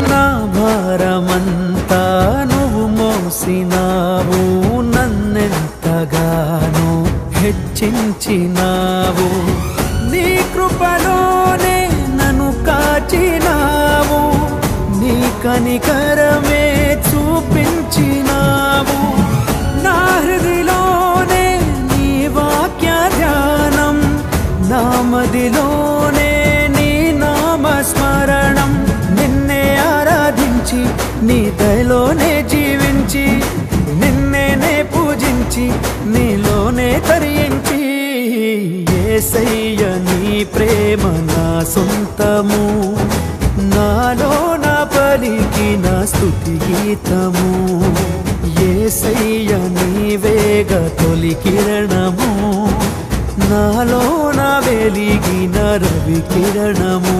నా భారమంతా నువ్వు మోసినావు, నన్నెంతగానో హెచ్చించినావు, నీ కృపలోనే నన్ను కాచినావు, నీ కనికరమే చూపించినావు, నా హృదిలోనే నీ వాక్య ధ్యానం, నా మదిలోనే నీ నామస్మరణం, నిన్నే ఆరాధించి నీ దయలోనే జీవించి నిన్నే పూజించి నీలోనే తరించి, యేసయ్య నీ ప్రేమ నా సొంతము, నాలో నా పలికిన స్తుతి గీతము, యేసయ్య నీవేగ తొలి కిరణము, నాలో నా వెలిగిన రవి కిరణము.